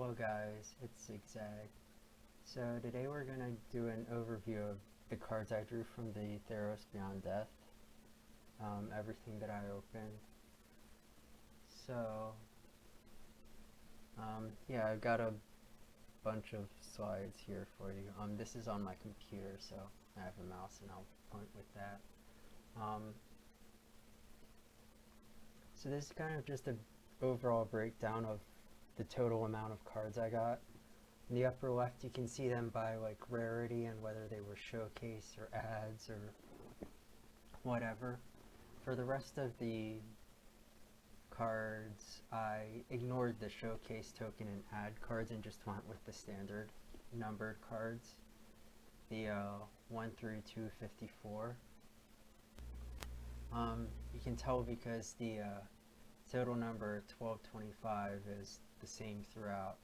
Hello guys, it's Zigzag. So today we're going to do an overview of the cards I drew from the Theros Beyond Death. Everything that I opened. So, yeah, I've got a bunch of slides here for you. This is on my computer, so I have a mouse and I'll point with that. So this is kind of just an overall breakdown of the total amount of cards I got. In the upper left you can see them by like rarity and whether they were showcase or ads or whatever. For the rest of the cards I ignored the showcase token and ad cards and just went with the standard numbered cards, the 1 through 254. You can tell because the total number 1225 is the same throughout.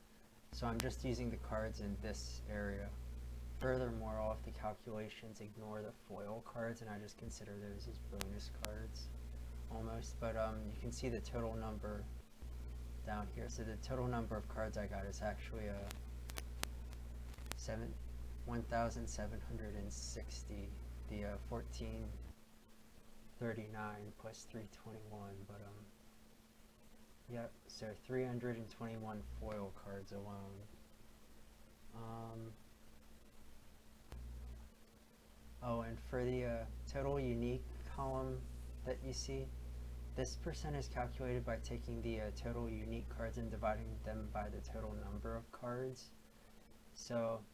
So I'm just using the cards in this area. Furthermore, all of the calculations ignore the foil cards and I just consider those as bonus cards almost. But you can see the total number down here. So the total number of cards I got is actually 1,760. The 1439 plus 321, but yep, so 321 foil cards alone. Oh, and for the total unique column that you see, this percent is calculated by taking the total unique cards and dividing them by the total number of cards. So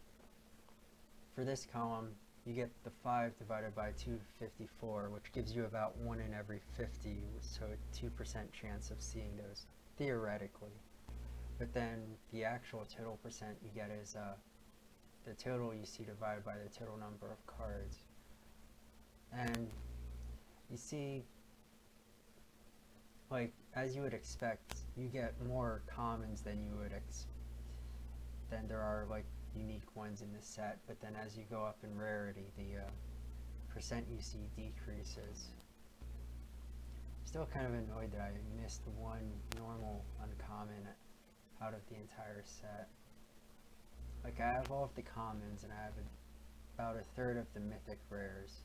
for this column, you get the 5 divided by 254, which gives you about 1 in every 50, so a 2% chance of seeing those, theoretically. But then the actual total percent you get is the total you see divided by the total number of cards. And you see, like, as you would expect, you get more commons than you would than there are like unique ones in the set, but then as you go up in rarity, the percent you see decreases. Still kind of annoyed that I missed one normal uncommon out of the entire set. Like, I have all of the commons and I have about a third of the mythic rares.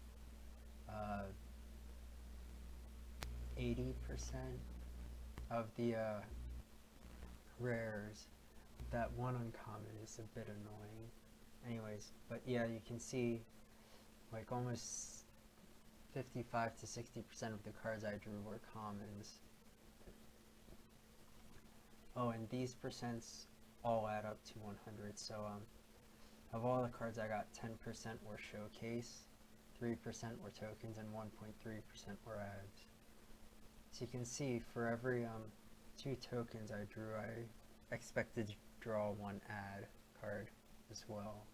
80% of the rares. That one uncommon is a bit annoying. Anyways, but yeah, you can see like almost 55 to 60% of the cards I drew were commons. Oh, and these percents all add up to 100. So of all the cards I got, 10% were showcase, 3% were tokens, and 1.3% were ads. So you can see for every 2 tokens I drew, I expected to draw 1 ad card as well.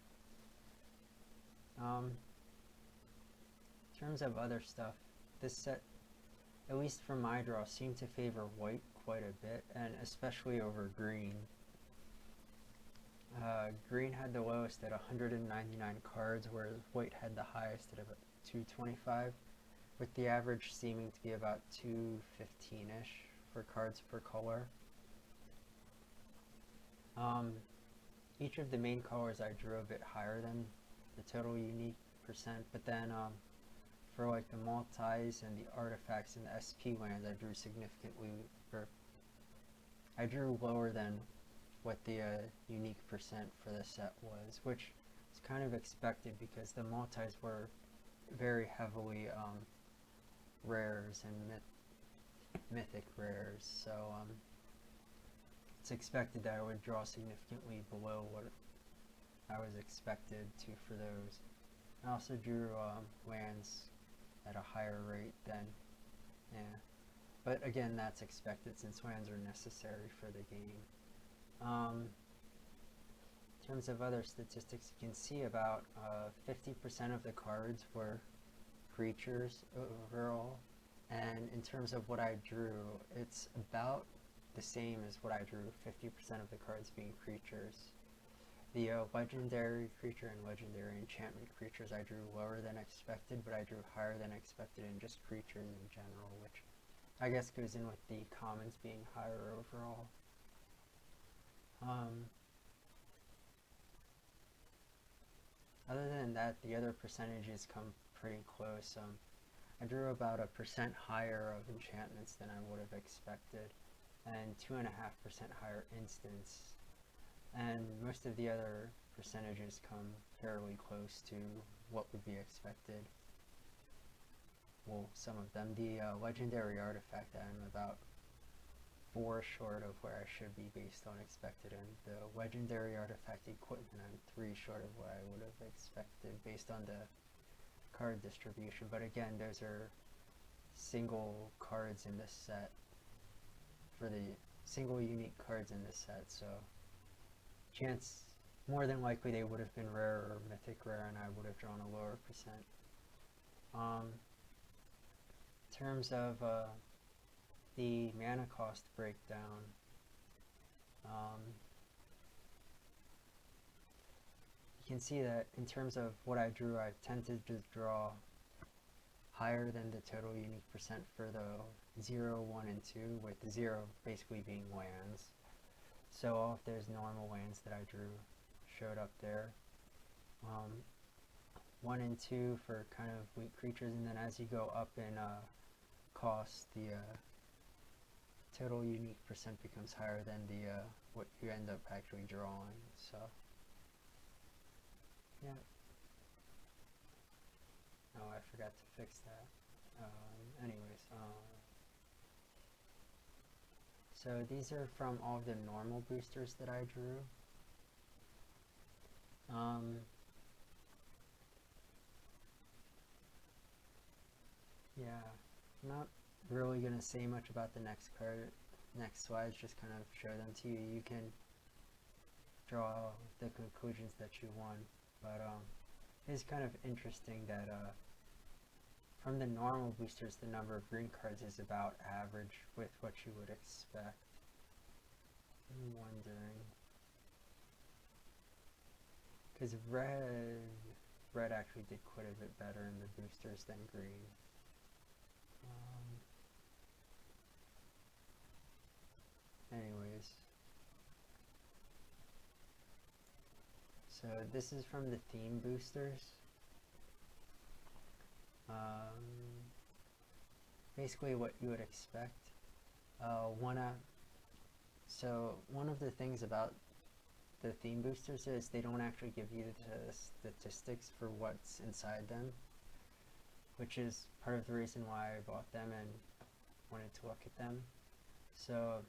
In terms of other stuff, this set, at least for my draw, seemed to favor white quite a bit, and especially over green. Green had the lowest at 199 cards, whereas white had the highest at about 225, with the average seeming to be about 215-ish for cards per color. Each of the main colors I drew a bit higher than the total unique percent, but then for like the multis and the artifacts and the SP lands, I drew significantly, I drew lower than what the unique percent for the set was, which is kind of expected because the multis were very heavily rares and mythic rares, so it's expected that I would draw significantly below what I was expected to for those. I also drew lands at a higher rate than, but again, that's expected since lands are necessary for the game. In terms of other statistics, you can see about 50% of the cards were creatures overall, and in terms of what I drew, it's about the same as what I drew, 50% of the cards being creatures. The legendary creature and legendary enchantment creatures I drew lower than expected, but I drew higher than expected in just creatures in general, which I guess goes in with the commons being higher overall. than that, the other percentages come pretty close. I drew about 1% higher of enchantments than I would have expected, and 2.5% higher instants, and most of the other percentages come fairly close to what would be expected. Well, some of them. The legendary artifact, I'm about 4 short of where I should be based on expected, and the legendary artifact equipment, I'm 3 short of what I would have expected based on the card distribution. But again, those are single cards in this set, for the single unique cards in this set, so chance, more than likely they would have been rare or mythic rare, and I would have drawn a lower percent. In terms of the mana cost breakdown, you can see that in terms of what I drew, I tended to draw higher than the total unique percent for the 0, 1, and 2, with 0 basically being lands. So all of those normal lands that I drew showed up there. 1 and 2 for kind of weak creatures, and then as you go up in cost, the total unique percent becomes higher than the what you end up actually drawing. So yeah. Oh, I forgot to fix that. Anyways, so these are from all the normal boosters that I drew. Yeah, I'm not really going to say much about the next card, next slides, just kind of show them to you. You can draw the conclusions that you want, but it's kind of interesting that from the normal boosters, the number of green cards is about average with what you would expect. I'm wondering, because red actually did quite a bit better in the boosters than green. Anyways, so this is from the theme boosters. Basically what you would expect. So one of the things about the theme boosters is they don't actually give you the statistics for what's inside them, which is part of the reason why I bought them and wanted to look at them. So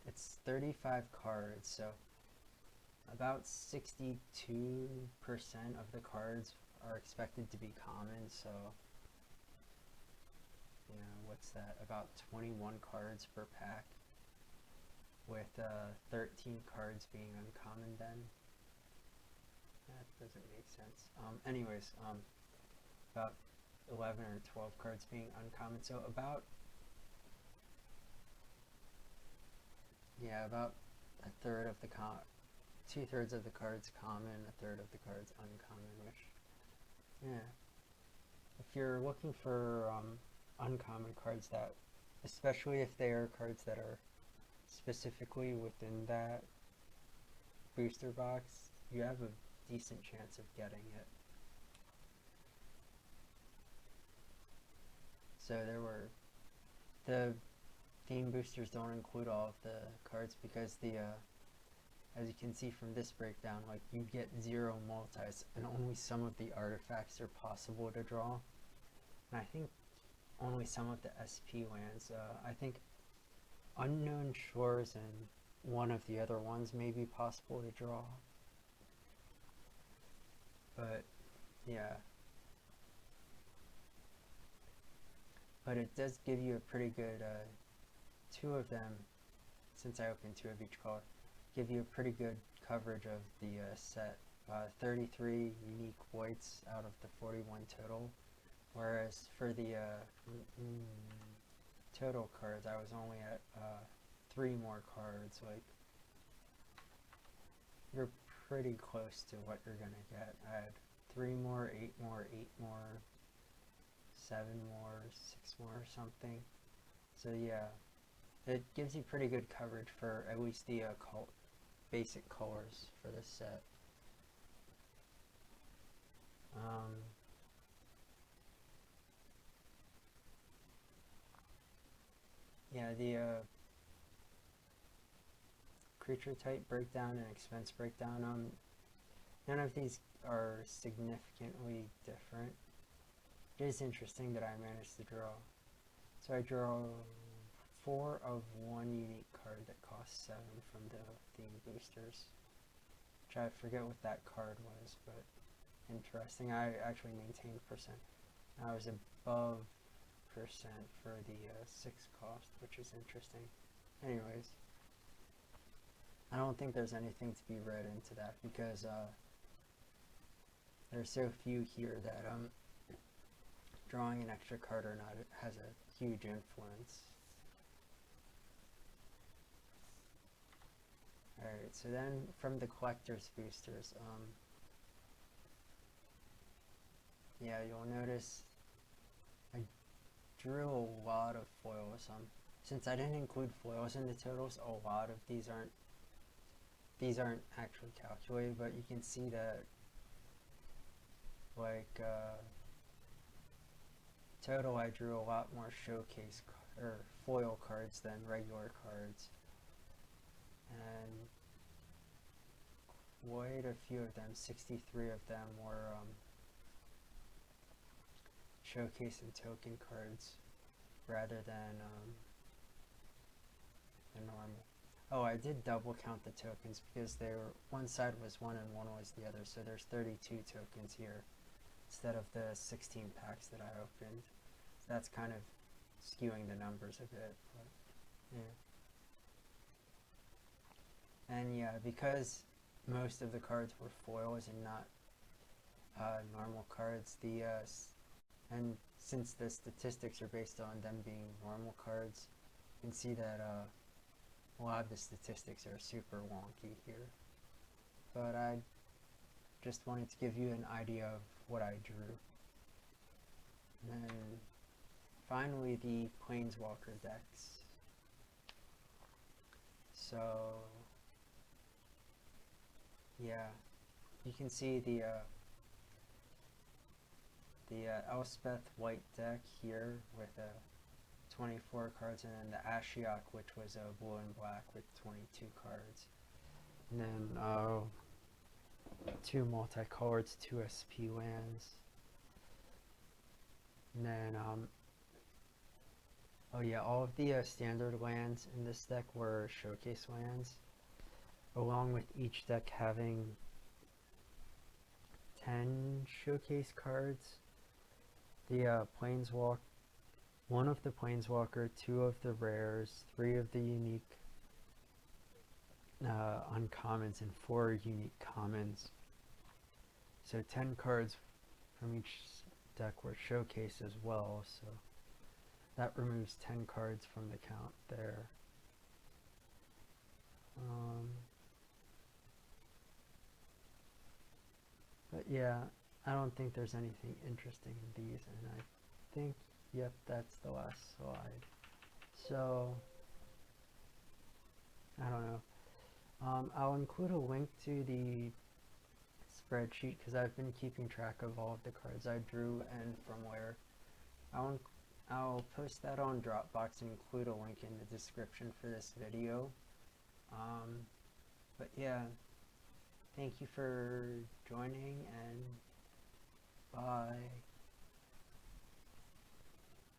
it's 35 cards, so about 62% of the cards are expected to be common, so you know, what's that, about 21 cards per pack, with 13 cards being uncommon then. That doesn't make sense. Anyways, about 11 or 12 cards being uncommon, so about a third of the 2/3 of the cards common, a third of the cards uncommon, which, yeah, if you're looking for uncommon cards, that, especially if they are cards that are specifically within that booster box, you have a decent chance of getting it. So the theme boosters don't include all of the cards because as you can see from this breakdown, like, you get 0 multis and only some of the artifacts are possible to draw. And I think only some of the SP lands, I think Unknown Shores and one of the other ones may be possible to draw. But yeah. But it does give you a pretty good, 2 of them, since I opened 2 of each color, give you a pretty good coverage of the set. 33 unique whites out of the 41 total, whereas for the total cards, I was only at 3 more cards. Like, you're pretty close to what you're gonna get. I had 3 more, 8 more, 8 more, 7 more, 6 more, or something. So yeah, it gives you pretty good coverage for at least the occult basic colors for this set. Yeah, the creature type breakdown and expense breakdown, none of these are significantly different. It is interesting that I managed to draw. So I draw 4 of one unique card that costs 7 from the theme boosters. Which I forget what that card was, but interesting. I actually maintained percent. I was above percent for the 6 cost, which is interesting. Anyways, I don't think there's anything to be read into that because there's so few here that drawing an extra card or not has a huge influence. Alright, so then from the collector's boosters, yeah, you'll notice I drew a lot of foils. Since I didn't include foils in the totals, a lot of these aren't actually calculated, but you can see that like total I drew a lot more showcase or foil cards than regular cards, and quite a few of them, 63 of them, were showcase and token cards rather than the normal. Oh, I did double count the tokens because they were, one side was one and one was the other, so there's 32 tokens here instead of the 16 packs that I opened. So that's kind of skewing the numbers a bit, but yeah. And yeah, because most of the cards were foils and not normal cards, and since the statistics are based on them being normal cards, you can see that a lot of the statistics are super wonky here. But I just wanted to give you an idea of what I drew. And then finally the Planeswalker decks. So yeah, you can see the Elspeth white deck here with 24 cards, and then the Ashiok, which was a blue and black with 22 cards. And then 2 multicolors, 2 SP lands. And then oh yeah, all of the standard lands in this deck were showcase lands, along with each deck having 10 showcase cards. The one of the Planeswalker, 2 of the rares, 3 of the unique uncommons, and 4 unique commons. So 10 cards from each deck were showcased as well, so that removes 10 cards from the count there. But yeah, I don't think there's anything interesting in these, and I think, yep, that's the last slide. So, I don't know. I'll include a link to the spreadsheet because I've been keeping track of all of the cards I drew and from where. I'll post that on Dropbox and include a link in the description for this video. But yeah, thank you for joining, and bye.